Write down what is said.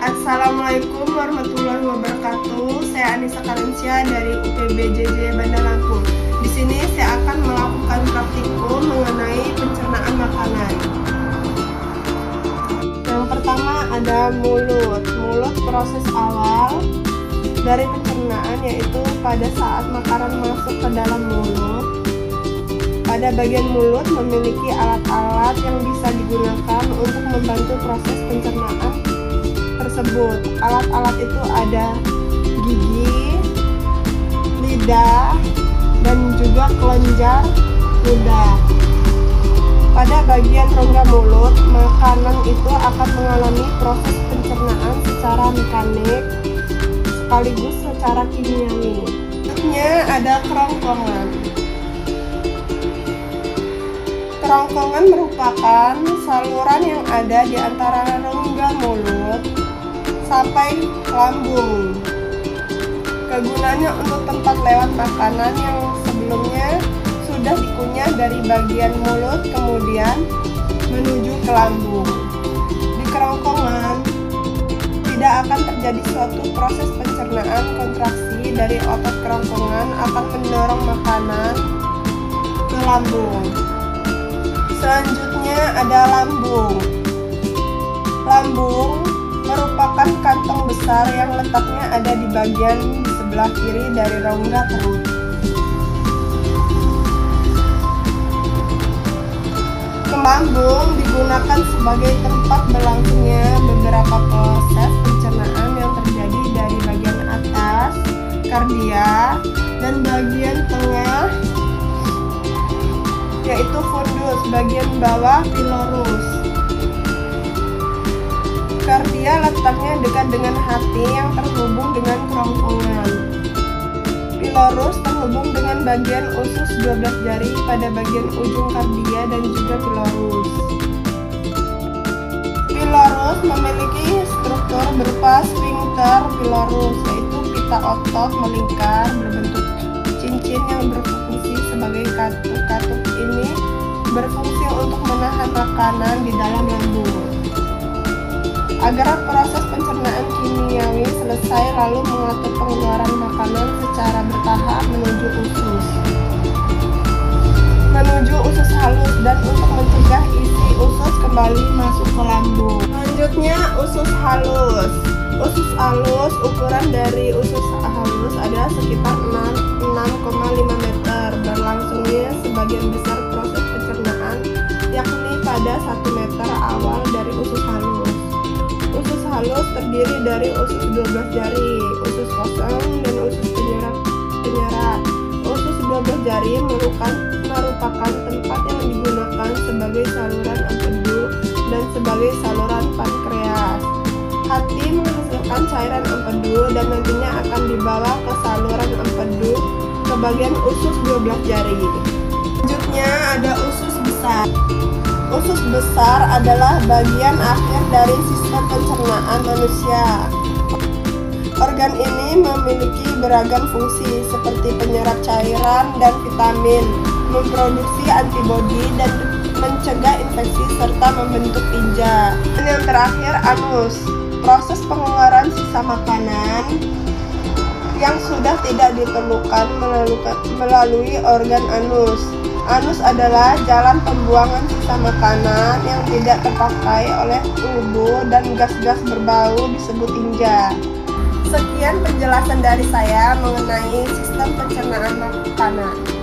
Assalamualaikum warahmatullahi wabarakatuh. Saya Anissa Kalensia dari UPBJJ Bandar Lampung. Di sini saya akan melakukan praktikum mengenai pencernaan makanan. Yang pertama ada mulut. Mulut proses awal dari pencernaan yaitu pada saat makanan masuk ke dalam mulut. Pada bagian mulut memiliki alat-alat yang bisa digunakan untuk membantu proses pencernaan tersebut. Alat-alat itu ada gigi, lidah, dan juga kelenjar ludah. Pada bagian rongga mulut, makanan itu akan mengalami proses pencernaan secara mekanik sekaligus secara kimiawi. Berikutnya ada kerongkongan. Kerongkongan merupakan saluran yang ada di antara rongga mulut sampai lambung. Kegunaannya untuk tempat lewat makanan yang sebelumnya sudah dikunyah dari bagian mulut kemudian menuju ke lambung. Di kerongkongan tidak akan terjadi suatu proses pencernaan. Kontraksi dari otot kerongkongan akan mendorong makanan ke lambung. Selanjutnya ada lambung. Lambung merupakan kantong besar yang letaknya ada di bagian di sebelah kiri dari rongga perut. Lambung digunakan sebagai tempat berlangsungnya beberapa proses pencernaan yang terjadi dari bagian atas, kardia, dan bagian tengah yaitu fundus, bagian bawah pilorus. Kardia letaknya dekat dengan hati yang terhubung dengan kerongkongan. Pilorus terhubung dengan bagian usus 12 jari pada bagian ujung kardia dan juga pilorus. Pilorus memiliki struktur berupa sphincter pilorus, yaitu pita otot melingkar berbentuk cincin yang berfungsi sebagai katup. Katup ini berfungsi untuk menahan makanan di dalam lambung. Agar proses pencernaan kimiawi selesai lalu mengatur pengeluaran makanan secara bertahap menuju usus halus dan untuk mencegah isi usus kembali masuk ke lambung. Selanjutnya usus halus. Usus halus, ukuran dari usus halus adalah sekitar 6,5 meter. Berlangsungnya sebagian besar proses pencernaan yakni pada 1 meter awal dari usus halus. Usus halus terdiri dari usus 12 jari, usus kosong, dan usus penyerat. Usus 12 jari merupakan tempat yang digunakan sebagai saluran empedu dan sebagai saluran pankreas. Hati menghasilkan cairan empedu dan nantinya akan dibawa ke saluran empedu ke bagian usus 12 jari. Selanjutnya ada usus besar. Usus besar adalah bagian akhir dari sistem pencernaan manusia. Organ ini memiliki beragam fungsi seperti penyerap cairan dan vitamin, memproduksi antibodi dan mencegah infeksi serta membentuk tinja. Dan yang terakhir anus, proses pengeluaran sisa makanan yang sudah tidak diperlukan melalui organ anus. Anus adalah jalan pembuangan sisa makanan yang tidak terpakai oleh tubuh dan gas-gas berbau disebut tinja. Sekian penjelasan dari saya mengenai sistem pencernaan makanan.